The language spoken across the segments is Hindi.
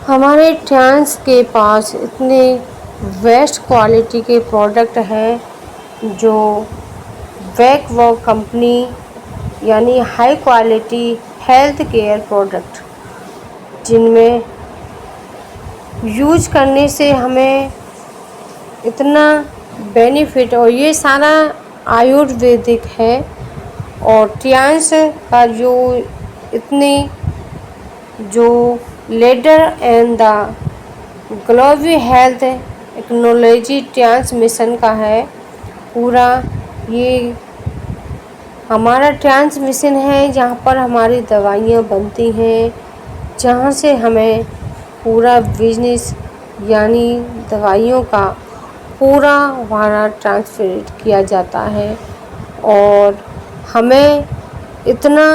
हमारे ट्रांस के पास इतने बेस्ट क्वालिटी के प्रोडक्ट हैं जो वैक वो कंपनी यानी high quality health care product जिनमें यूज करने से हमें इतना बेनिफिट, और ये सारा आयुर्वेदिक है। और ट्रांस का जो leader and the global health technology transmission का है पूरा। ये हमारा ट्रांस मिशन है जहाँ पर हमारी दवाइयाँ बनती हैं, जहाँ से हमें पूरा बिजनेस यानी दवाइयों का पूरा हमारा ट्रांसफर किया जाता है। और हमें इतना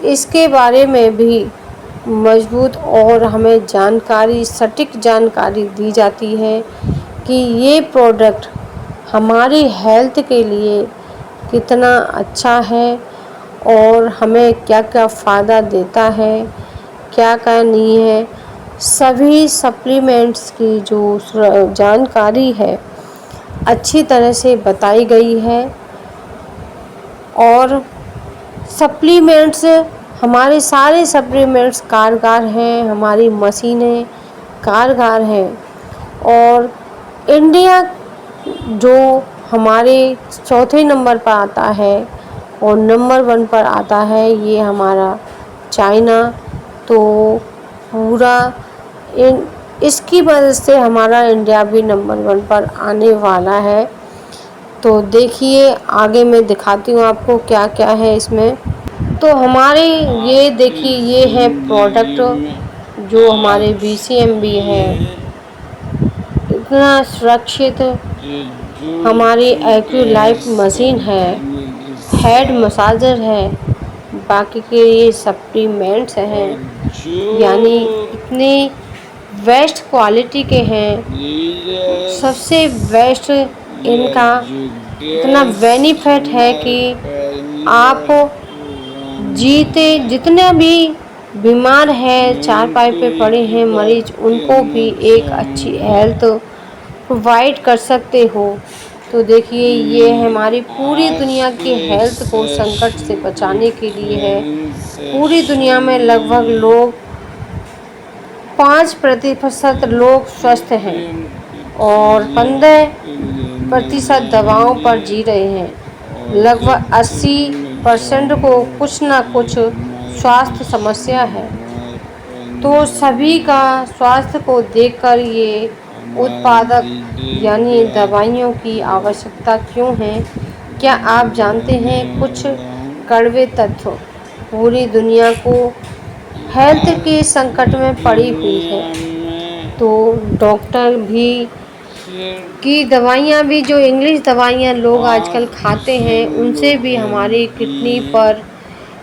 इसके बारे में भी मजबूत और हमें जानकारी, सटीक जानकारी दी जाती है कि ये प्रोडक्ट हमारी हेल्थ के लिए कितना अच्छा है और हमें क्या क्या फ़ायदा देता है, क्या क्या नहीं है। सभी सप्लीमेंट्स की जो जानकारी है अच्छी तरह से बताई गई है। और सप्लीमेंट्स, हमारे सारे सप्लीमेंट्स कारगर हैं, हमारी मशीनें कारगर हैं। और इंडिया जो हमारे चौथे नंबर पर आता है और नंबर 1 पर आता है ये हमारा चाइना। तो पूरा इसकी वजह से हमारा इंडिया भी नंबर 1 पर आने वाला है। तो देखिए आगे मैं दिखाती हूँ आपको क्या क्या है इसमें। तो हमारे ये देखिए ये है प्रोडक्ट जो हमारे BCMB है, इतना सुरक्षित। हमारी एक्यू लाइफ मशीन है, हेड मसाजर है, बाकी के ये सप्लीमेंट्स हैं यानी इतने बेस्ट क्वालिटी के हैं। सबसे बेस्ट इनका इतना बेनिफिट है कि आप जितने भी बीमार हैं, चारपाई पे पड़े हैं मरीज, उनको भी एक अच्छी हेल्थ प्रोवाइड कर सकते हो। तो देखिए ये हमारी पूरी दुनिया की हेल्थ को संकट से बचाने के लिए है। पूरी दुनिया में लगभग लोग 5% लोग स्वस्थ हैं और 15% दवाओं पर जी रहे हैं। लगभग 80% को कुछ ना कुछ स्वास्थ्य समस्या है। तो सभी का स्वास्थ्य को देखकर ये उत्पादक यानी दवाइयों की आवश्यकता क्यों है, क्या आप जानते हैं कुछ कड़वे तथ्य? पूरी दुनिया को हेल्थ के संकट में पड़ी हुई है, तो डॉक्टर भी की दवाइयाँ भी, जो इंग्लिश दवाइयाँ लोग आजकल खाते हैं, उनसे भी हमारी किडनी पर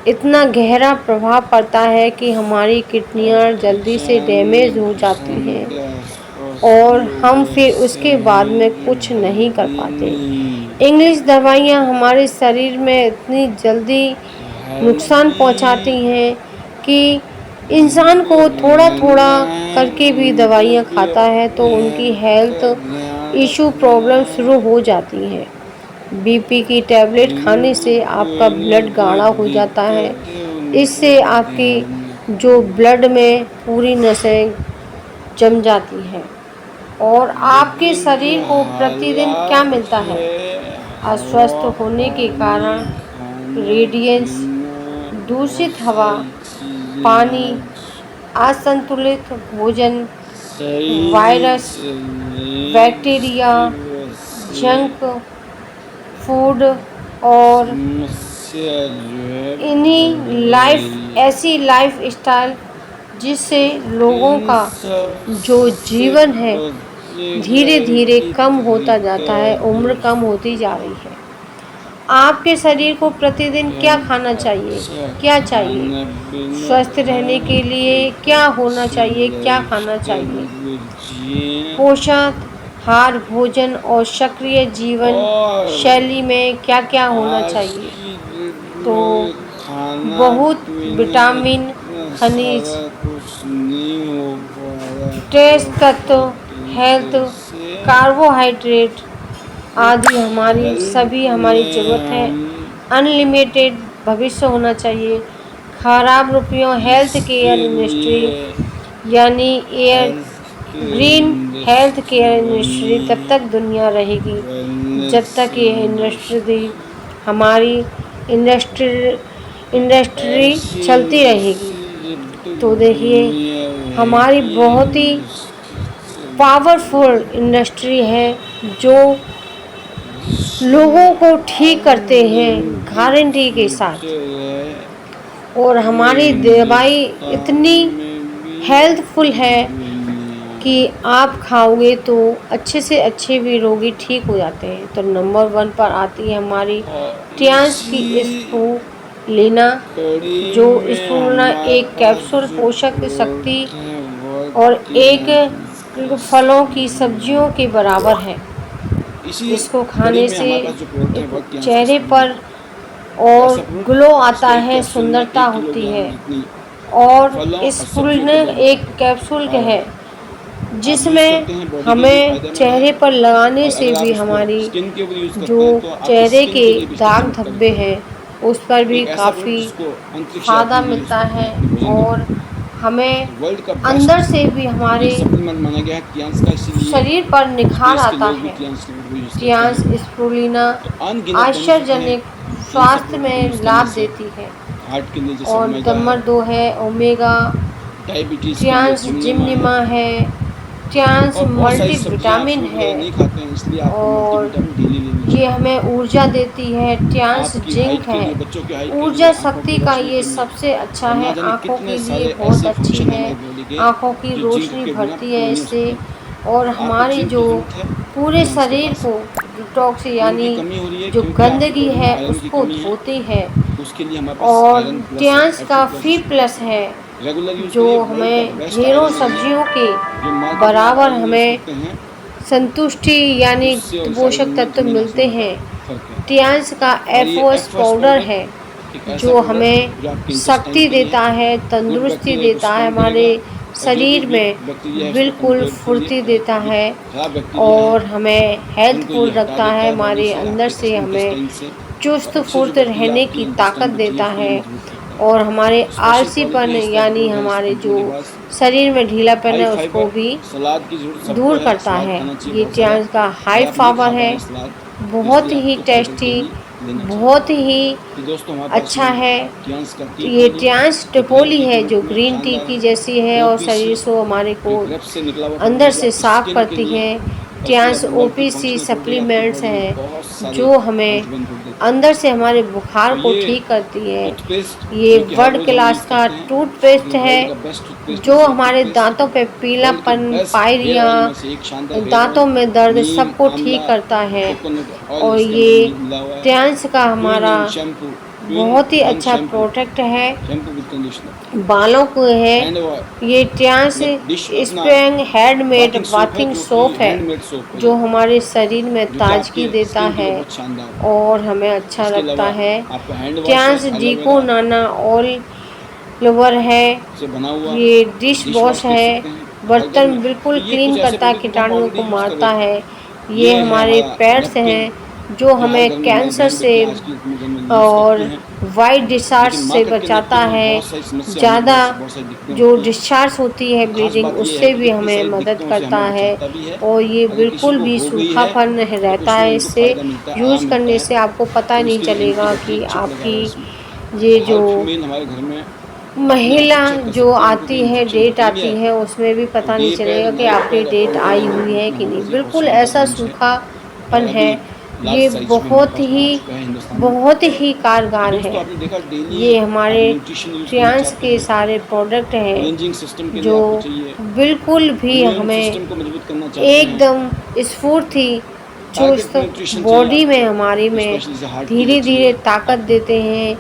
इतना गहरा प्रभाव पड़ता है कि हमारी किडनियाँ जल्दी से डैमेज हो जाती हैं और हम फिर उसके बाद में कुछ नहीं कर पाते। इंग्लिश दवाइयाँ हमारे शरीर में इतनी जल्दी नुकसान पहुंचाती हैं कि इंसान को थोड़ा थोड़ा करके भी दवाइयाँ खाता है तो उनकी हेल्थ इशू प्रॉब्लम शुरू हो जाती हैं। BP की टैबलेट खाने से आपका ब्लड गाढ़ा हो जाता है, इससे आपकी जो ब्लड में पूरी नसें जम जाती हैं। और आपके शरीर को प्रतिदिन क्या मिलता है? अस्वस्थ होने के कारण रेडिएंस, दूषित हवा, पानी, असंतुलित भोजन, वायरस, बैक्टीरिया, जंक फूड और ऐसी लाइफ स्टाइल जिससे लोगों का जो जीवन है धीरे धीरे कम होता जाता है, उम्र कम होती जा रही है। आपके शरीर को प्रतिदिन क्या खाना चाहिए, क्या चाहिए? स्वस्थ रहने के लिए क्या होना चाहिए, क्या खाना चाहिए? पोषक आहार, भोजन और सक्रिय जीवन शैली में क्या क्या होना चाहिए? तो बहुत विटामिन, खनिज, सारा कुछ नहीं हो पाया ट्रेस तत्व, प्रकृति हेल्थ, से। कार्बोहाइड्रेट आदि हमारी सभी हमारी में ज़रूरत है। हम अनलिमिटेड भविष्य होना चाहिए। खराब रुपयों हेल्थ केयर इसके इंडस्ट्री लिए यानी air health care green health industry care industry तब बननी, तक दुनिया रहेगी जब वेलनेस तक ये इंडस्ट्री हमारी इंडस्ट्री इंडस्ट्री ऐसी चलती रहेगी। इंडस्ट्री जब तक तो देखिए दुनिया हमारी रहेगी बहुत ही इंडस्ट्री पावरफुल चलती इंडस्ट्री है जो लोगों जिसमें को ठीक करते हैं अनलिमिटेड गारंटी के साथ। फ्यूचर है। और ये हमारी दवाई हिंदुस्तान इतनी में भी हेल्थफुल है दुनिया कि आप खाओगे तो अच्छे से अच्छे भी रोगी ठीक हो जाते हैं। तो नंबर 1 पर आती है हमारी और ट्रांस की इसी स्पूलिना, कड़ी जो में स्पूलिना हमारे एक पास कैप्सूल जो पोषक शक्ति प्रोडक्ट हैं और वो एक फलों की सब्जियों के बराबर है। इसी इसको कड़ी खाने में से हमारे पास जो प्रोडक्ट है एक वर्क कैंसर चेहरे स्क्रीनिंग। पर ऐसा और ग्लो प्रोडक्ट आता जिसका एक है, कैप्सूल में सुंदरता 1 होती किलोग्राम है। जितनी और फलों और सब्जियों स्पूलिना के अंदर एक कैप्सूल पाया है है। आप यूज़ जिसमें करते हैं बॉडी के लिए हमें फ़ायदेमंद है। चेहरे पर लगाने और से अगर आप भी इसको हमारी स्किन के ऊपर यूज़ जो करते हैं तो आपकी चेहरे स्किन के के लिए भी इससे दाग धब्बे चमकदार हैं उस पर भी एक ऐसा प्रोडक्ट काफ़ी जिसको अंतरिक्ष फ़ायदा यात्री भी यूज़ मिलता करते है। हैं अपने भोजन के और रूप में। हमें तो वर्ल्ड का अंदर बेस्ट से भी ये हमारे सप्लीमेंट माना गया है कियांस का, इसीलिए शरीर पर निखार स्पेस के आता लोग भी है। कियांस के प्रोडक्ट को यूज़ करते ट्रांस हैं। स्पूलिना तो अनगिनत बेनिफिट हैं आश्चर्यजनक इन सब स्वास्थ्य प्रोडक्ट को में यूज़ करने लाभ से। देती है। हार्ट के लिए जैसे और ओमेगा है, नंबर 2 है ओमेगा, डायबिटीज़ के लिए ट्रांस जिमनेमा है। जिमनिमा है, ट्रांस और बहुत सारी सब्जियां आप मल्टीविटामिन फ्रूट है। वगैरह नहीं खाते हैं, इसलिए आपको और मल्टीविटामिन डेली लेनी ये चाहिए। हमें ऊर्जा देती है। ट्रांस आपकी जिंक हाइट के है, लिए, बच्चों की हाइट के लिए, ऊर्जा आंखों शक्ति की का रोशनी ये के लिए सबसे अच्छा और ना है। जाने आँखों कितने के लिए सारे बहुत ऐसे अच्छी फंक्शन हैं है, हमारी बॉडी के आँखों की जो जिंक रोशनी के बिना भरती पूरे है नहीं हो इससे। सकते। और तो आपको हमारी जिंक जो की ज़रूरत है पूरे कियांस के शरीर पास। को डिटॉक्स खून की यानी कमी हो रही है जो क्योंकि आपकी गंदगी बॉडी में है आयरन की उसको कमी है, धोती है। उसके लिए हमारे पास और आयरन प्लस है, ट्रांस Fe+। का फी प्लस है रेगुलर यूज़ जो करिए। वर्ल्ड का हमें बेस्ट ढेरों आयरन है ये, सब्जियों के जो मार्केट में आप बराबर आयरन यूज़ हमें करते हैं संतुष्टि यानी उससे और इस आयरन पोषक में तत्व ज़मीन मिलते आसमान का हैं। फ़र्क है। ट्रांस का और ये एफओएस एफ पाउडर पाउडर है एक ऐसा जो हमें प्रोडक्ट जो आपके इंटेस्टाइन शक्ति के लिए देता है, गुड तंदुरुस्ती बैक्टीरिया को देता है, स्ट्रॉन्ग हमारे करेगा और जो भी शरीर वीक में बैक्टीरिया है उसको बिल्कुल कमज़ोर फुर्ती देता जो है खराब बैक्टीरिया हैं और हमें उनको ये हेल्थफुल हटा रखता देता है। है बॉडी हमारे से, अंदर आपके से हमें इंटेस्टाइन से। और चुस्त अच्छे जो फुर्त बैक्टीरिया रहने आपके की ताकत इंटेस्टाइन को देता चीज़ को ये है। मजबूत करता है। और हमारे तो स्पेशल आलसीपन क्वालिटी है इसका यानी ग्रो गैस हमारे कंपनी जो के पास। शरीर में ढीलापन हाई है उसको फाइबर भी सलाद की ज़रूरत सबको दूर है, करता सलाद है। खाना चाहिए ये बहुत सारा। ट्रांस का अगर हाई आप नहीं खा फाइबर पा रहे है, हैं सलाद तो बहुत इसलिए ही आपको फाइबर टेस्टी, डेली लेना चाहिए। बहुत ही तो दोस्तों हमारे पास अच्छा ये है। कियांस का टी ये पोली ट्रांस जो ग्रीन टिपोली टी के है जो रूप में ग्रीन टी शानदार की है। जैसी है और ओपीसी शरीर को हमारे जो को ग्रेप्स से निकला हुआ पाउडर अंदर है जो से आपकी साफ स्किन के करती लिए है। और इसके ट्रांस अलावा मल्टी ओपीसी फंक्शनल प्रोडक्ट आपकी सप्लीमेंट्स बॉडी में हैं बहुत सारे जो हमें हेल्थ बेनिफिट देते हैं। अंदर से हमारे बुखार तो को ये ठीक करती है। टूथपेस्ट ये जो कि हर वर्ल्ड रोज़ हम क्लास यूज़ का करते हैं, टूथपेस्ट ये है वर्ल्ड का बेस्ट टूथपेस्ट में जो से एक हमारे टूथपेस्ट, दांतों पे वर्ल्ड के पीलापन, बेस्ट हेयर पायरिया, ऑयल में से एक शानदार हेयर ऑयल, दांतों में दर्द नीम, सबको आंवला, ठीक करता है। कोकोनट ऑयल और इसके अंदर ये मिला हुआ है। ट्रांस का टू इन हमारा वन शैम्पू, टू इन बहुत ही वन अच्छा शैम्पू, प्रोडक्ट है शैम्पू विद कंडीशनर बालों को है। हैंड ये ट्रांस मतलब डिश अपना स्प्रैंग हैंडमेड बाथिंग सोप है बाथिंग जो कि सोप है हैंडमेड सोप है जो ये, हमारे शरीर में जो कि ताजगी आपके देता स्किन के लिए है बहुत शानदार है। और हमें अच्छा इसके लगता अलावा है। आपका हैंड वॉश है ट्रांस डीको एलोवेरा नाना ऑयल फ्लेवर है। से बना हुआ, ये डिश डिश वॉश वॉश कह है, सकते हैं हर घर बर्तन में। तो बिल्कुल ये क्लीन कुछ ऐसे करता है, प्रोडक्ट जो हम कीटाणुओं ऑलरेडी को यूज़ कर रहे मारता थे। है। ये ये है हमारे हमारा पैड्स नेपकिन हैं जो जो हर हमें घर में हमारी कैंसर बहन से बेटियां आज की उम्र में यूज़ और करती हैं। वाइट डिस्चार्ज लेकिन से मार्केट के बचाता नेपकिन में है। बहुत सारी समस्या हमें ज़्यादा बहुत सारी दिक्कतें जो होती हैं। डिस्चार्ज होती है तो खास ब्लीडिंग बात ये है उससे कि भी इतनी हमें सारी मदद दिक्कतों से करता हमें है। बचाता भी है। और ये अगर किसी बिल्कुल को भी हो गई है सूखापन तो रहता उसमें है। उनको इससे फ़ायदा मिलता है, आराम यूज़ मिलता करने है। से आपको पता और नहीं इसके लिए चलेगा इलेक्ट्रिक कि चिप लगा हुआ है आपकी इसमें। ये तो जो हर फीमेल हमारे घर में अपने आप को महिला चेक कर जो सकती है, उनको आती कोई है, इन्फेक्शन डेट तो नहीं आती है। है, उसमें भी तो पता नहीं डे चलेगा पैड, कि नाइट आपकी पैड और डेट पॉली आई पैड हुई है में कि हमारे नहीं। पास ये बहुत बिल्कुल शानदार ऐसा रेंज है सूखापन और है। अभी लार्ज ये साइज में हमारे बहुत पास ही पहुंच चुका है हिंदुस्तान में। तो कारगर दोस्तों है। आपने देखा डेली ये आप हमारे न्यूट्रिशन यूज़ करना ट्रांस चाहते के हैं, सारे प्रोडक्ट हैं क्लेंजिंग सिस्टम के लिए जो आपको चाहिए, बिल्कुल भी इम्यून हमें सिस्टम को मजबूत करना चाहते हैं, एकदम स्फूर्ति टारगेट चुस्त न्यूट्रिशन चाहिए बॉडी में आपको, हमारी में स्पेशली जैसे हार्ट के लिए धीरे धीरे चाहिए ताकत आपको, देते हैं,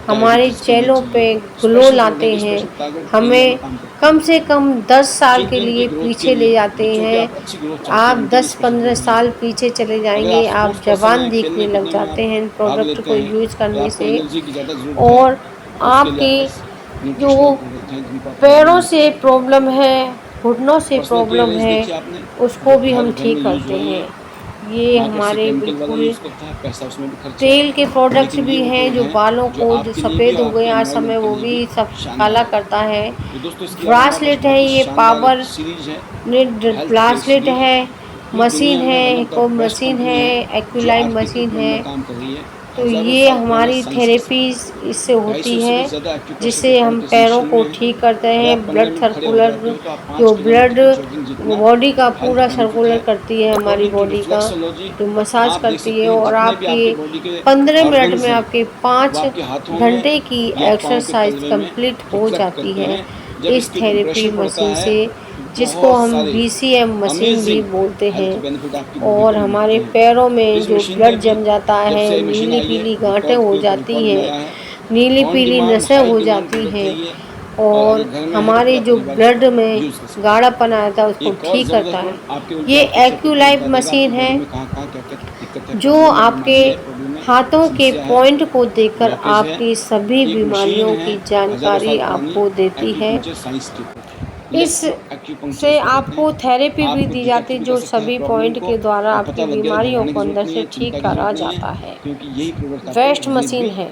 हमारे डायबिटीज़ के लिए चेहरों पे चाहिए। ग्लो स्पेशल प्रोडक्ट लाते है, हैं, स्पेशल टारगेट एरिया में हमें काम करते कम हैं। से कम 10 साल के चिल्ड्रन की लिए ग्रोथ के पीछे ले लिए, जाते बच्चों की हैं। आप अच्छी ग्रोथ चाहते हैं आप उनके लिए स्पेशल 10-15 प्रोडक्ट साल है। पीछे चले अगर जाएंगे, आप आप स्पोर्ट्स पर्सन जवान हैं, दिखने खेलने लग कूदने में जाते आप हैं इन भाग प्रोडक्ट लेते को हैं यूज़ और करने आपको से। एनर्जी की ज़्यादा ज़रूरत है और तो उसके लिए आपकी आपके पास जो न्यूट्रिशनल प्रोडक्ट पैरों से प्रॉब्लम है, घुटनों से प्रॉब्लम है, उसको भी हम ठीक करते हैं। ये हमारे बिल्कुल तेल के प्रोडक्ट्स भी हैं जो बालों को जो सफ़ेद हो गए आज समय वो भी सब काला करता है। ब्रासलेट है, ये पावर ब्रासलेट है, मशीन है, को मशीन है, एक्विलाइन मशीन है। तो ये हमारी थेरेपीज इससे होती है, जिससे हम पैरों को ठीक करते हैं। ब्लड सर्कुलर जो ब्लड बॉडी का पूरा सर्कुलर करती है, हमारी बॉडी का जो मसाज करती है। और आपकी 15 मिनट में आपके 5 घंटे की एक्सरसाइज कंप्लीट हो जाती है इस थेरेपी मशीन से, जिसको हम BCM मशीन भी बोलते हैं। और हमारे पैरों में जो ब्लड जम जाता है, नीली पीली गांठें हो जाती हैं, नीली पीली नसें हो जाती हैं, और हमारे जो ब्लड में गाढ़ापन आता है उसको ठीक करता है। ये एक्यूलाइफ मशीन है जो आपके हाथों के पॉइंट को देखकर आपकी सभी बीमारियों की जानकारी आपको देती है। इस से आपको थेरेपी भी दी जाती है जो सभी पॉइंट के द्वारा आपकी बीमारियों को अंदर से ठीक करा जाता है। बेस्ट मशीन है।